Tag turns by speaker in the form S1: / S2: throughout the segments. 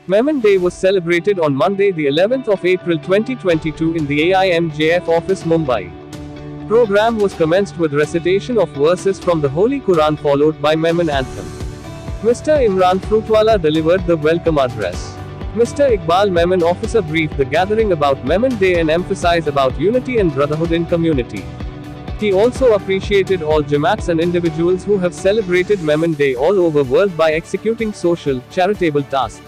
S1: Memon Day was celebrated on Monday, the 11th of April 2022 in the AIMJF office, Mumbai. Program was commenced with recitation of verses from the Holy Quran followed by Memon anthem. Mr. Imran Fruitwala delivered the welcome address. Mr. Iqbal Memon officer briefed the gathering about Memon Day and emphasized about unity and brotherhood in community. He also appreciated all Jamaats and individuals who have celebrated Memon Day all over world by executing social, charitable tasks.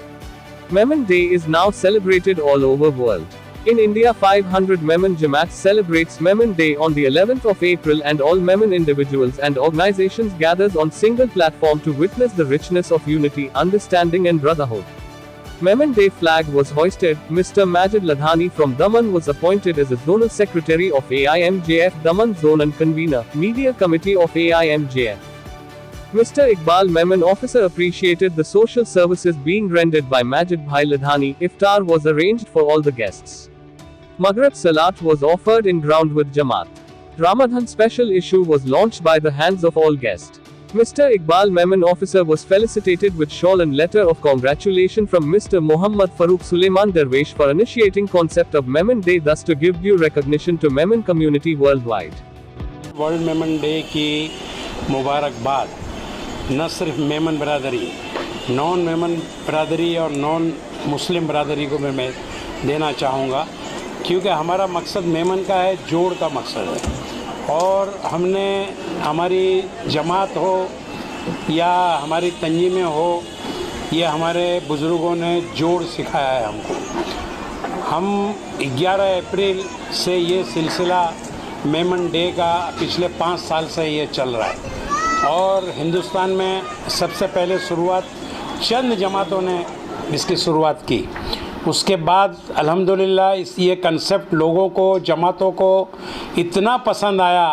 S1: Memon Day is now celebrated all over world. In India, 500 Memon Jamaats celebrates Memon Day on the 11th of April, and all Memon individuals and organizations gathers on single platform to witness the richness of unity, understanding and brotherhood. Memon Day flag was hoisted. Mr. Majid Ladhani from Daman was appointed as the Zonal Secretary of AIMJF Daman Zone and Convener, Media Committee of AIMJF. Mr. Iqbal Memon officer appreciated the social services being rendered by Majid Bhai Ladhani. Iftar was arranged for all the guests. Maghrib Salat was offered in ground with Jamaat. Ramadan special issue was launched by the hands of all guests. Mr. Iqbal Memon officer was felicitated with shawl and letter of congratulation from Mr. Muhammad Farooq Suleiman Darwish for initiating concept of Memon Day, thus to give due recognition to Memon community worldwide.
S2: World Memon day की मुबारकबाद न सिर्फ मेमन बरादरी, non Memon बरादरी और non Muslim बरादरी को मैं देना चाहूँगा, क्योंकि हमारा मकसद मेमन का है, जोड़ का मकसद है। और हमने हमारी जमात हो या हमारी तंजीमें हो, ये हमारे बुज़ुर्गों ने जोड़ सिखाया है हमको। हम 11 अप्रैल से ये सिलसिला मेमन डे का पिछले 5 साल से ये चल रहा है, और हिंदुस्तान में सबसे पहले शुरुआत चंद जमातों ने इसकी शुरुआत की। उसके बाद अल्हम्दुलिल्लाह ये कंसेप्ट लोगों को, जमातों को इतना पसंद आया,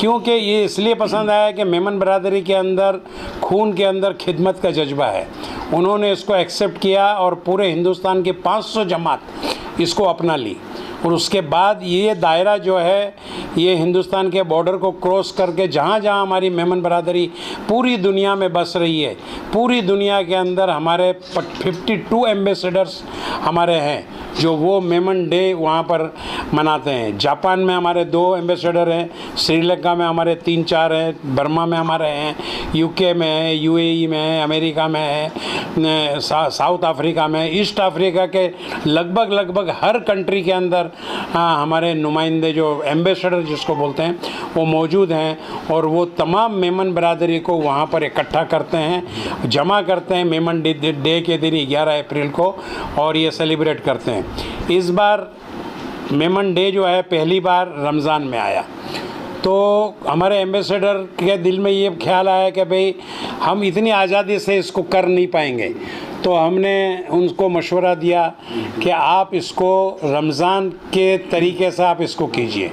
S2: क्योंकि ये इसलिए पसंद आया कि मेमन बरादरी के अंदर, खून के अंदर खिदमत का जज्बा है। उन्होंने इसको एक्सेप्ट किया और पूरे हिंदुस्तान की 500 जमात इसको अपना ली। और उसके बाद ये दायरा जो है, ये हिंदुस्तान के बॉर्डर को क्रॉस करके जहाँ जहाँ हमारी मेमन बरादरी पूरी दुनिया में बस रही है, पूरी दुनिया के अंदर हमारे 52 एम्बेसडर्स हमारे हैं जो वो मेमन डे वहाँ पर मनाते हैं। जापान में हमारे 2 एम्बेसडर हैं, श्रीलंका में हमारे 3-4 हैं, बर्मा में हमारे हैं, यूके में है, यूएई में है, अमेरिका में है, साउथ अफ्रीका में, ईस्ट अफ्रीका के लगभग हर कंट्री के अंदर हमारे नुमाइंदे जो एम्बेसडर जिसको बोलते हैं वो मौजूद हैं। और वो तमाम मेमन बरादरी को वहाँ पर इकट्ठा करते हैं, जमा करते हैं मेमन डे के दिन 11 अप्रैल को, और ये सेलिब्रेट करते हैं। इस बार मेमन डे जो है पहली बार रमज़ान में आया, तो हमारे एम्बेसडर के दिल में ये ख्याल आया कि भाई हम इतनी आज़ादी से इसको कर नहीं पाएंगे, तो हमने उनको मशवरा दिया कि आप इसको रमज़ान के तरीके से आप इसको कीजिए।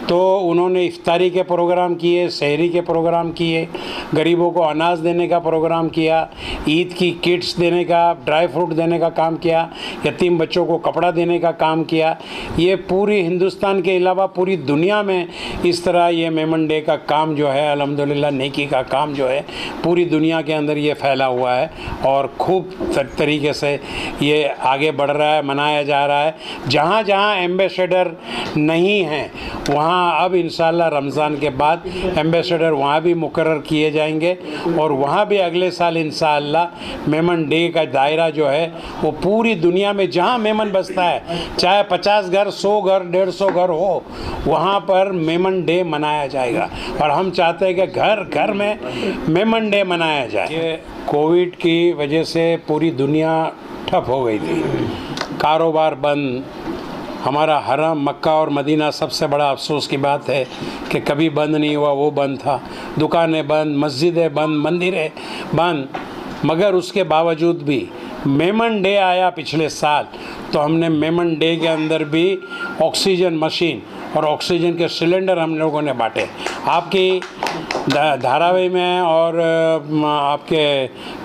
S2: तो उन्होंने इफ्तारी के प्रोग्राम किए, सहरी के प्रोग्राम किए, गरीबों को अनाज देने का प्रोग्राम किया, ईद की किट्स देने का, ड्राई फ्रूट देने का काम किया, यतीम बच्चों को कपड़ा देने का काम किया। ये पूरी हिंदुस्तान के अलावा पूरी दुनिया में इस तरह ये मेमन डे का काम जो है, अल्हम्दुलिल्लाह नेकी का काम जो है पूरी दुनिया के अंदर ये फैला हुआ है और खूब तरीके से ये आगे बढ़ रहा है, मनाया जा रहा है। जहाँ जहाँ एम्बेसडर नहीं हैं वहाँ अब इंशाअल्लाह रमज़ान के बाद एम्बेसडर वहाँ भी मुकर्रर किए जाएंगे, और वहाँ भी अगले साल इंशाअल्लाह मेमन डे का दायरा जो है वो पूरी दुनिया में जहाँ मेमन बसता है, चाहे 50 घर, 100 घर, 150 घर हो, वहाँ पर मेमन डे मनाया जाएगा। और हम चाहते हैं कि घर घर में मेमन डे मनाया जाए। ये कोविड की वजह से पूरी दुनिया ठप हो गई थी, कारोबार बंद, हमारा हरम मक्का और मदीना सबसे बड़ा अफसोस की बात है कि कभी बंद नहीं हुआ, वो बंद था। दुकानें बंद, मस्जिदें बंद, मंदिरें बंद, मगर उसके बावजूद भी मेमन डे आया पिछले साल, तो हमने मेमन डे के अंदर भी ऑक्सीजन मशीन और ऑक्सीजन के सिलेंडर हम लोगों ने बांटे। आपकी धारावी में और आपके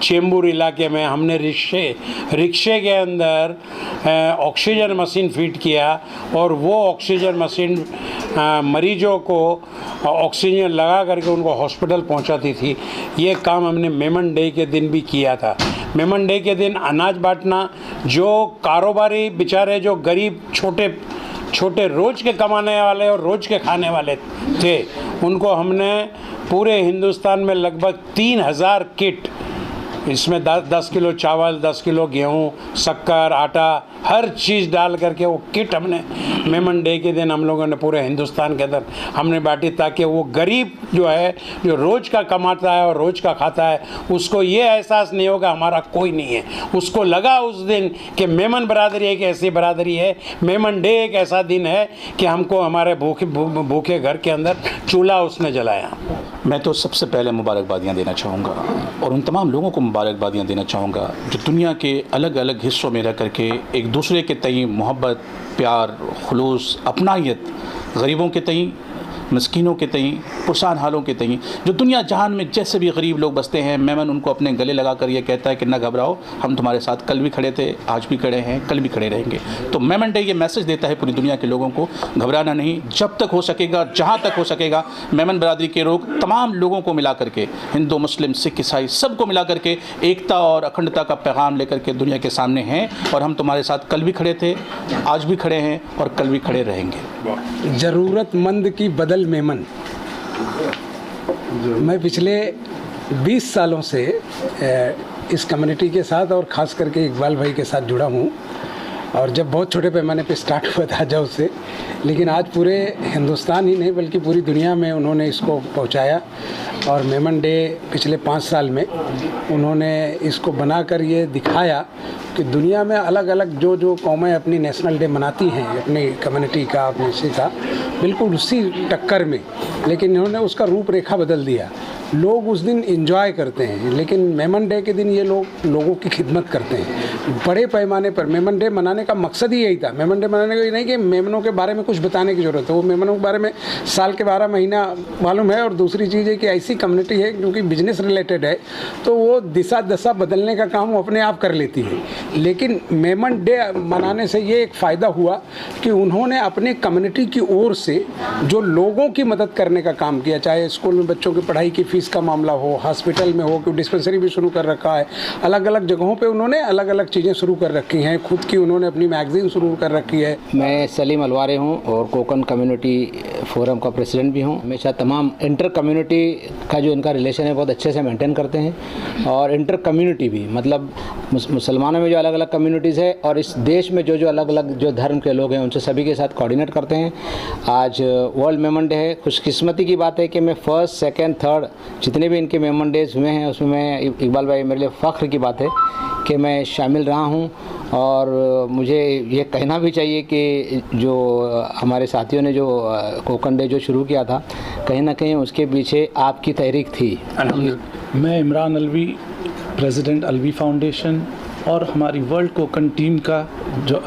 S2: चेंबूर इलाके में हमने रिक्शे के अंदर ऑक्सीजन मशीन फिट किया, और वो ऑक्सीजन मशीन मरीजों को ऑक्सीजन लगा करके उनको हॉस्पिटल पहुंचाती थी। ये काम हमने मेमन डे के दिन भी किया था। मेमन डे के दिन अनाज बांटना, जो कारोबारी बेचारे जो गरीब छोटे छोटे रोज़ के कमाने वाले और रोज़ के खाने वाले थे, उनको हमने पूरे हिंदुस्तान में लगभग 3000 किट, इसमें 10 किलो चावल, 10 किलो गेहूँ, शक्कर, आटा, हर चीज़ डाल करके वो किट हमने मेमन डे के दिन हम लोगों ने पूरे हिंदुस्तान के अंदर हमने बांटी, ताकि वो गरीब जो है, जो रोज़ का कमाता है और रोज़ का खाता है, उसको ये एहसास नहीं होगा हमारा कोई नहीं है। उसको लगा उस दिन कि मेमन बरादरी एक ऐसी बरादरी है, मेमन डे एक ऐसा दिन है कि हमको हमारे भूखे घर के अंदर चूल्हा उसने जलाया।
S3: मैं तो सबसे पहले मुबारकबादियाँ देना चाहूँगा और उन तमाम लोगों को मुबारकबादियाँ देना चाहूँगा जो दुनिया के अलग अलग हिस्सों में रह करके एक दूसरे के तई मोहब्बत, प्यार, खुलूस, अपनायत, गरीबों के तई, मस्कीनों के तई, पुरसान हालों के तई, जो दुनिया जहान में जैसे भी गरीब लोग बसते हैं, मेमन उनको अपने गले लगा कर ये कहता है कि ना घबराओ, हम तुम्हारे साथ कल भी खड़े थे, आज भी खड़े हैं, कल भी खड़े रहेंगे। तो मेमन डे ये मैसेज देता है पूरी दुनिया के लोगों को, घबराना नहीं, जब तक हो सकेगा, जहाँ तक हो सकेगा, मेमन बरादरी के लोग तमाम लोगों को मिला करके, हिंदू, मुस्लिम, सिख, ईसाई, सबको मिला करके एकता और अखंडता का पैगाम लेकर के दुनिया के सामने हैं और हम तुम्हारे साथ कल भी खड़े थे, आज भी खड़े हैं और कल भी खड़े रहेंगे।
S4: ज़रूरतमंद की बदल मेमन। मैं पिछले 20 सालों से इस कम्युनिटी के साथ और ख़ास करके इकबाल भाई के साथ जुड़ा हूँ, और जब बहुत छोटे पैमाने पे स्टार्ट हुआ था जब से, लेकिन आज पूरे हिंदुस्तान ही नहीं बल्कि पूरी दुनिया में उन्होंने इसको पहुँचाया। और मेमन डे पिछले 5 साल में उन्होंने इसको बनाकर ये दिखाया कि दुनिया में अलग अलग जो कौमें अपनी नेशनल डे मनाती हैं, अपनी कम्युनिटी का, अपने इसी का, बिल्कुल उसी टक्कर में, लेकिन इन्होंने उसका रूपरेखा बदल दिया। लोग उस दिन एंजॉय करते हैं, लेकिन मेमन डे के दिन ये लोगों की खिदमत करते हैं बड़े पैमाने पर। मेमन डे मनाने का मकसद ही यही था। मेमन डे मनाने का ये नहीं कि मेमनों के बारे में कुछ बताने की ज़रूरत है, वो मेमनों के बारे में साल के 12 महीना मालूम है। और दूसरी चीज़ है कि ऐसी कम्युनिटी है क्योंकि बिजनेस रिलेटेड है, तो वो दिशा दशा बदलने का काम वो अपने आप कर लेती है। लेकिन मेमन डे मनाने से ये एक फ़ायदा हुआ कि उन्होंने अपने कम्युनिटी की ओर से जो लोगों की मदद करने का काम किया, चाहे स्कूल में बच्चों की पढ़ाई की फीस का मामला हो, हॉस्पिटल में हो, कि डिस्पेंसरी भी शुरू कर रखा है, अलग अलग जगहों पे उन्होंने अलग अलग चीज़ें शुरू कर रखी हैं, खुद की उन्होंने अपनी मैगज़ीन शुरू कर रखी है।
S5: मैं सलीम अलवारे हूँ और कोकन कम्युनिटी फोरम का प्रेसिडेंट भी हूँ। हमेशा तमाम इंटर कम्युनिटी का जो इनका रिलेशन है बहुत अच्छे से मेंटेन करते हैं, और इंटर कम्युनिटी भी मतलब मुसलमानों में जो अलग अलग कम्युनिटीज़ है और इस देश में जो अलग अलग जो धर्म के लोग हैं उनसे सभी के साथ कोऑर्डिनेट करते हैं। आज वर्ल्ड मेमन डे है। खुशकिस्मती की बात है कि मैं फर्स्ट, सेकेंड, थर्ड जितने भी इनके मेमन डेज हुए हैं उसमें इकबाल भाई मेरे लिए फ़ख्र की बात है कि मैं शामिल रहा हूं। और मुझे ये कहना भी चाहिए कि जो हमारे साथियों ने जो कोकन डे जो शुरू किया था, कहीं ना कहीं उसके पीछे आपकी तहरीक थी।
S6: मैं इमरान अलवी, प्रेसिडेंट अलवी फाउंडेशन, और हमारी वर्ल्ड कोकन टीम का जो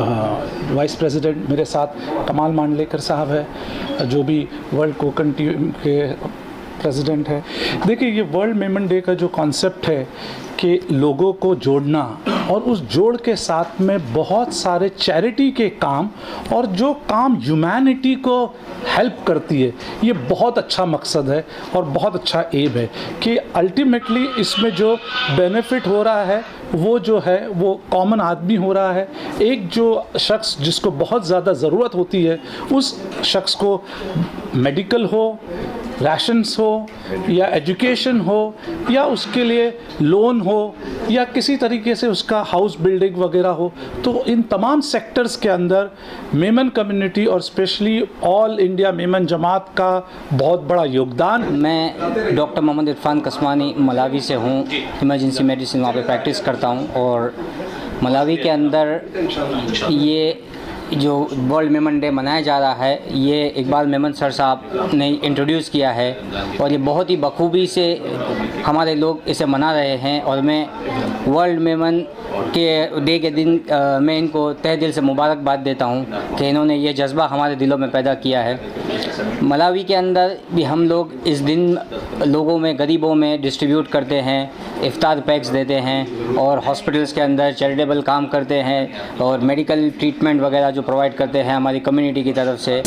S6: वाइस प्रेसिडेंट मेरे साथ कमाल मांडलेकर साहब है, जो भी वर्ल्ड कोकन टीम के प्रेसिडेंट है। देखिए, ये वर्ल्ड मेमन डे का जो कॉन्सेप्ट है कि लोगों को जोड़ना, और उस जोड़ के साथ में बहुत सारे चैरिटी के काम और जो काम ह्यूमैनिटी को हेल्प करती है, ये बहुत अच्छा मकसद है और बहुत अच्छा एम है कि अल्टीमेटली इसमें जो बेनिफिट हो रहा है वो जो है वो कॉमन आदमी हो रहा है। एक जो शख्स जिसको बहुत ज़्यादा ज़रूरत होती है, उस शख्स को मेडिकल हो, राशंस हो, या एजुकेशन हो, या उसके लिए लोन हो, या किसी तरीके से उसका हाउस बिल्डिंग वगैरह हो, तो इन तमाम सेक्टर्स के अंदर मेमन कम्युनिटी और स्पेशली ऑल इंडिया मेमन जमात का बहुत बड़ा योगदान।
S5: मैं डॉक्टर मोहम्मद इरफान कस्मानी मलावी से हूँ, इमरजेंसी मेडिसिन वहाँ पे प्रैक्टिस करता हूँ। और मलावी के अंदर ये जो वर्ल्ड मेमन डे मनाया जा रहा है, ये इकबाल मेमन सर साहब ने इंट्रोड्यूस किया है और ये बहुत ही बखूबी से हमारे लोग इसे मना रहे हैं। और मैं वर्ल्ड मेमन के डे के दिन मैं इनको तहे दिल से मुबारकबाद देता हूँ कि इन्होंने ये जज्बा हमारे दिलों में पैदा किया है। मलावी के अंदर भी हम लोग इस दिन लोगों में, गरीबों में डिस्ट्रीब्यूट करते हैं, इफ्तार पैक्स देते हैं, और हॉस्पिटल्स के अंदर चैरिटेबल काम करते हैं और मेडिकल ट्रीटमेंट वगैरह जो प्रोवाइड करते हैं हमारी कम्युनिटी की तरफ से।